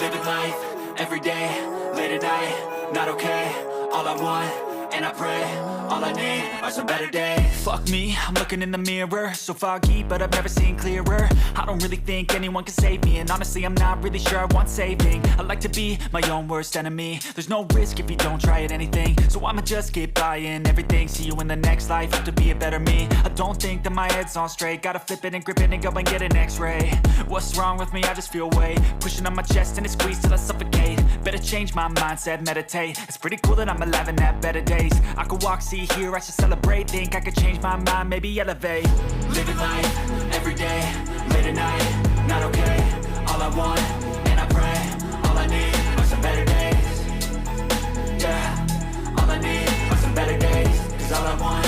Living life, everyday, late at night, not okay. All I want, and I pray, all I need are some better days. Fuck me, I'm looking in the mirror, so foggy, but I've never seen clearer. I don't really think anyone can save me, and honestly I'm not really sure I want saving. I like to be my own worst enemy. There's no risk if you don't try at anything, so I'ma just keep buying everything. See you in the next life, have to be a better me. I don't think that my head's on straight, gotta flip it and grip it and go and get an x-ray. What's wrong with me? I just feel weight pushing on my chest and it squeezes till I suffocate. Better change my mindset, meditate. It's pretty cool that I'm alive and have better days. I could walk, see, hear, I should celebrate. Think I could change my mind, maybe elevate. Living life, everyday, late at night, not okay. All I want, and I pray, all I need are some better days. Yeah, all I need are some better days. Cause all I want,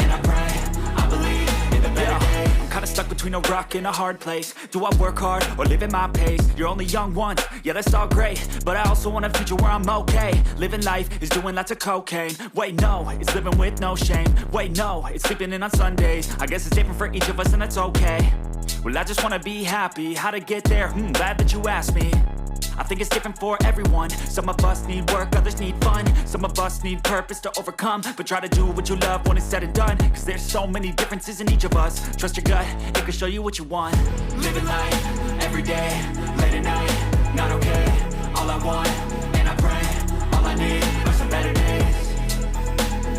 and I pray, I believe in the better days. I'm kinda stuck between a rock and a hard place. Do I work hard or live at my pace? You're only young once, yeah that's all great, but I also want a future where I'm okay. Living life is doing lots of cocaine. Wait no, it's living with no shame. Wait no, it's sleeping in on Sundays. I guess it's different for each of us and that's okay. Well I just wanna be happy, how to get there? Glad that you asked me. I think it's different for everyone. Some of us need work, others need fun. Some of us need purpose to overcome. But try to do what you love when it's said and done. Cause there's so many differences in each of us. Trust your gut, it can show you what you want. Living life, everyday, late at night, not okay. All I want, and I pray, all I need are some better days.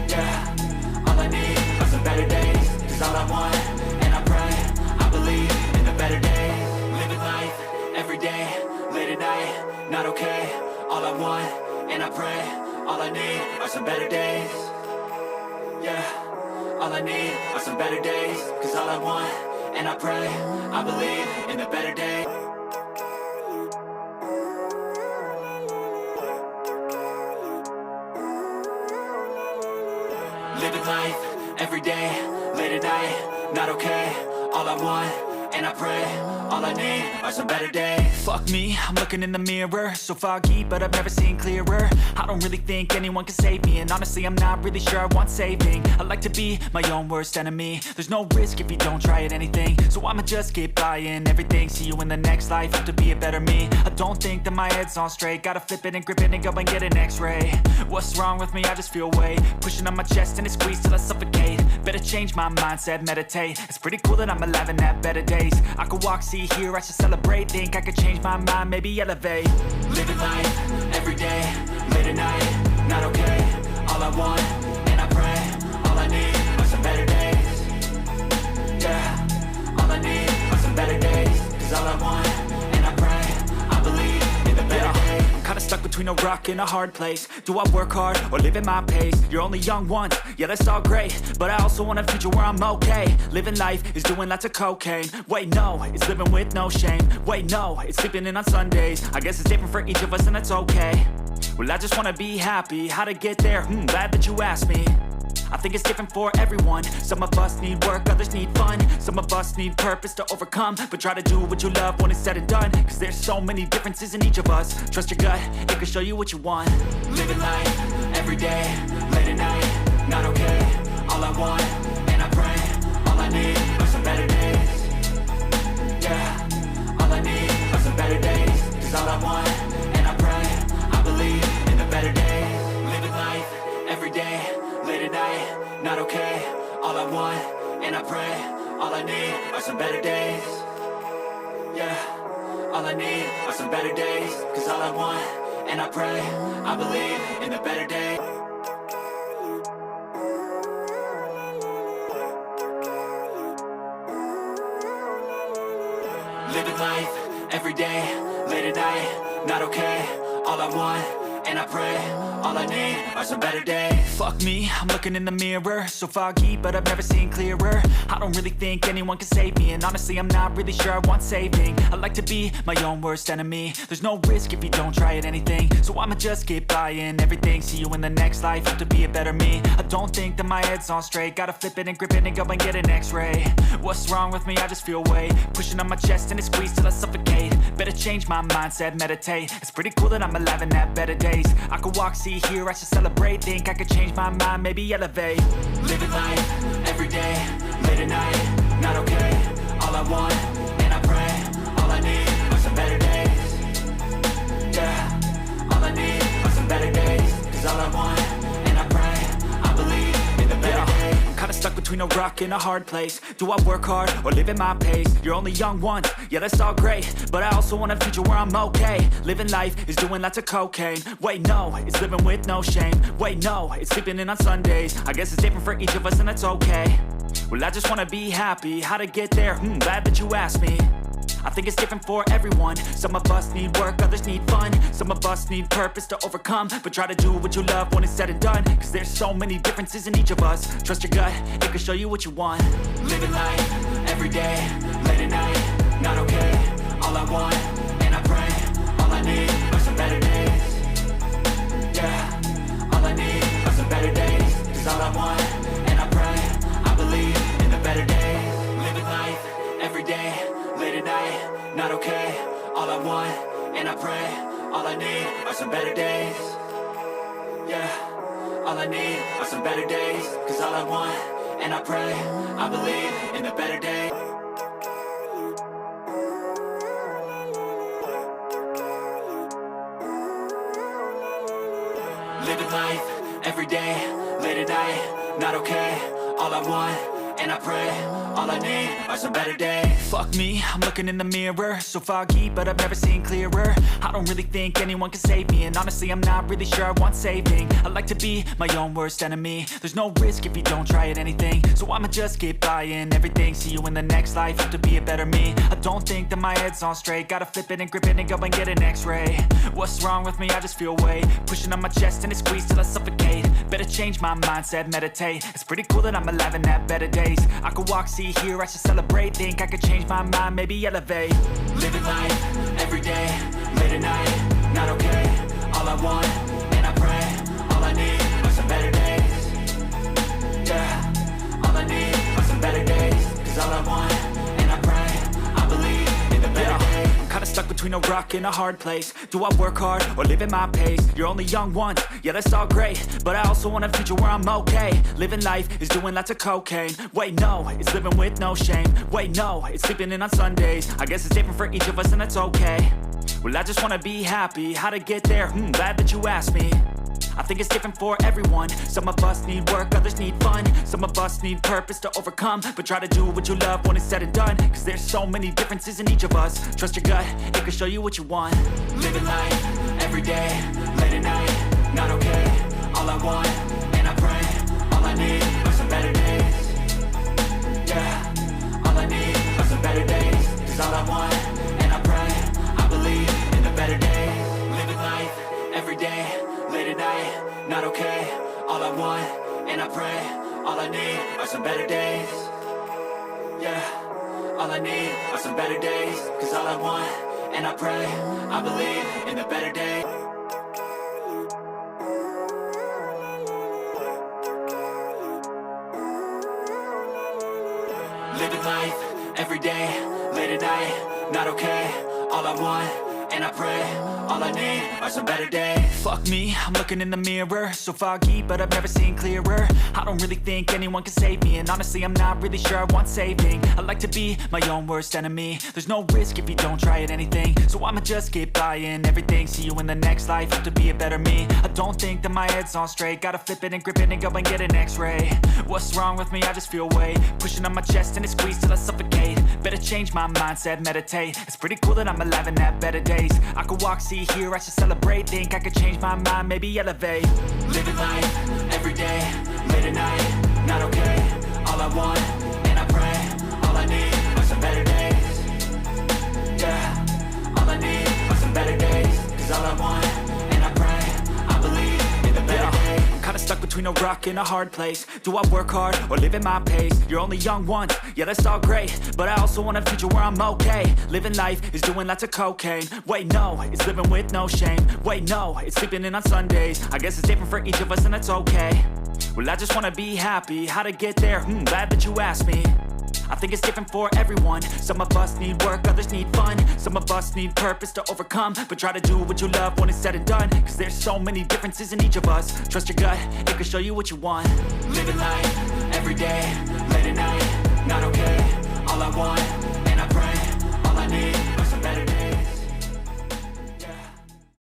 Yeah, all I need are some better days. Cause all I want, and I pray, I believe in the better days. Living life, everyday, late at night, not okay. All I want, and I pray, all I need are some better days. Yeah, all I need are some better days. Cause all I want, and I pray, I believe in the better days. Living life, everyday, late at night, not okay. All I want, and I pray, all I need are some better days. Fuck me, I'm looking in the mirror, so foggy, but I've never seen clearer. I don't really think anyone can save me, and honestly I'm not really sure I want saving. I like to be my own worst enemy. There's no risk if you don't try at anything, so I'ma just keep buying everything. See you in the next life, have to be a better me. I don't think that my head's on straight, gotta flip it and grip it and go and get an x-ray. What's wrong with me? I just feel weight pushing on my chest and it squeezes till I suffocate. Better change my mindset, meditate. It's pretty cool that I'm alive and have better days. I could walk, see, hear, I should celebrate. Think I could change my mind, maybe elevate. Living life, everyday, late at night, not okay. All I want, and I pray, all I need are some better days. Yeah, all I need are some better days. Cause all I want, and I pray, I believe in the better days. I'm kinda stuck between a rock and a hard place. Do I work hard or live at my pace? You're only young once, yeah that's all great, but I also want a future where I'm okay. Living life is doing lots of cocaine. Wait no, it's living with no shame. Wait no, it's sleeping in on Sundays. I guess it's different for each of us and that's okay. Well I just wanna be happy, how to get there? Glad that you asked me. I think it's different for everyone. Some of us need work, others need fun. Some of us need purpose to overcome. But try to do what you love when it's said and done. Cause there's so many differences in each of us. Trust your gut, it can show you what you want. Living life, everyday, late at night, not okay. All I want, and I pray, all I need are some better days. Yeah, all I need are some better days. Cause all I want, and I pray, I believe in the better days. Living life, everyday, late at night, not okay. All I want, and I pray, all I need are some better days. Yeah, all I need are some better days. Cause all I want, and I pray, I believe in the better days. Living life, everyday, late at night, not okay. All I want, and I pray, all I need are some better days. Fuck me, I'm looking in the mirror, so foggy, but I've never seen clearer. I don't really think anyone can save me, and honestly I'm not really sure I want saving. I like to be my own worst enemy. There's no risk if you don't try at anything, so I'ma just keep buying everything. See you in the next life, have to be a better me. I don't think that my head's on straight, gotta flip it and grip it and go and get an x-ray. What's wrong with me? I just feel weight pushing on my chest and it squeezes till I suffocate. Better change my mindset, meditate. It's pretty cool that I'm alive and have better days. I could walk, see, hear, I should celebrate. Think I could change my mind, maybe elevate. Living life, everyday, late at night, not okay. All I want, and I pray, all I need are some better days. between a rock and a hard place. Do I work hard or live at my pace? You're only young once, yeah that's all great, but I also want a future where I'm okay. Living life is doing lots of cocaine. Wait no, it's living with no shame. Wait no, it's sleeping in on Sundays. I guess it's different for each of us and that's okay. Well I just wanna be happy, how to get there? Glad that you asked me. I think it's different for everyone. Some of us need work, others need fun. Some of us need purpose to overcome. But try to do what you love when it's said and done, cause there's so many differences in each of us. Trust your gut, it can show you what you want. Living life, everyday, late at night, not okay. All I want, and I pray, all I need are some better days. Yeah, all I need are some better days. Cause all I want, and I pray, I believe in the better days. Living life, everyday, late at night, not okay. All I want, and I pray, all I need are some better days. Yeah, all I need are some better days. Cause all I want, and I pray, I believe in the better days. Living life, everyday, late at night, not okay. All I want, and I pray, all I need are some better days. Fuck me, I'm looking in the mirror, so foggy, but I've never seen clearer. I don't really think anyone can save me, and honestly I'm not really sure I want saving. I like to be my own worst enemy. There's no risk if you don't try at anything, so I'ma just get buying everything. See you in the next life, have to be a better me. I don't think that my head's on straight, gotta flip it and grip it and go and get an x-ray. What's wrong with me? I just feel weight pushing on my chest and it squeezes till I suffocate. Better change my mindset, meditate. It's pretty cool that I'm alive and have better days. I could walk, see, hear, I should celebrate. Think I could change my mind, maybe elevate. Living life, everyday, late at night, not okay. All I want, and I pray, all I need are some better days. Yeah, all I need are some better days. Cause all I want, and I pray, I believe in the better days. I'm kinda stuck between a rock and a hard place. Do I work hard or live at my pace? You're only young once, yeah that's all great, but I also want a future where I'm okay. Living life is doing lots of cocaine. Wait no, it's living with no shame. Wait no, it's sleeping in on Sundays. I guess it's different for each of us and that's okay. Well I just wanna be happy, how to get there? Glad that you asked me. I think it's different for everyone. Some of us need work, others need fun. Some of us need purpose to overcome. But try to do what you love when it's said and done, cause there's so many differences in each of us. Trust your gut, it can show you what you want. Living life, everyday, late at night, not okay. All I want, and I pray, all I need are some better days. Yeah, all I need are some better days. Cause all I want, and I pray, I believe in the better days. Living life, everyday, late at night, not okay. All I want, and I pray, all I need are some better days. Yeah, all I need are some better days. Cause all I want, and I pray, I believe in the better days. Living life, everyday, late at night, not okay. All I want, and I pray, all I need are some better days. Fuck me, I'm looking in the mirror, so foggy, but I've never seen clearer. I don't really think anyone can save me, and honestly I'm not really sure I want saving. I like to be my own worst enemy. There's no risk if you don't try at anything, so I'ma just get buying everything. See you in the next life, have to be a better me. I don't think that my head's on straight, gotta flip it and grip it and go and get an x-ray. What's wrong with me? I just feel weight pushing on my chest and it squeezes till I suffocate. Better change my mindset, meditate. It's pretty cool that I'm alive and have better days. I could walk, see, hear, I should celebrate. Think I could change my mind, maybe elevate. Living life, everyday, late at night, not okay. All I want, and I pray, all I need are some better days. Yeah, all I need are some better days. Cause all I want, and I pray, I believe in the better days. I'm kinda stuck between a rock and a hard place. Do I work hard or live at my pace? You're only young once, yeah that's all great, but I also want a future where I'm okay. Living life is doing lots of cocaine. Wait no, it's living with no shame. Wait no, it's sleeping in on Sundays. I guess it's different for each of us and that's okay. Well I just wanna be happy, how to get there? Glad that you asked me. I think it's different for everyone. Some of us need work, others need fun. Some of us need purpose to overcome. But try to do what you love when it's said and done, cause there's so many differences in each of us. Trust your gut, it can show you what you want. Living life,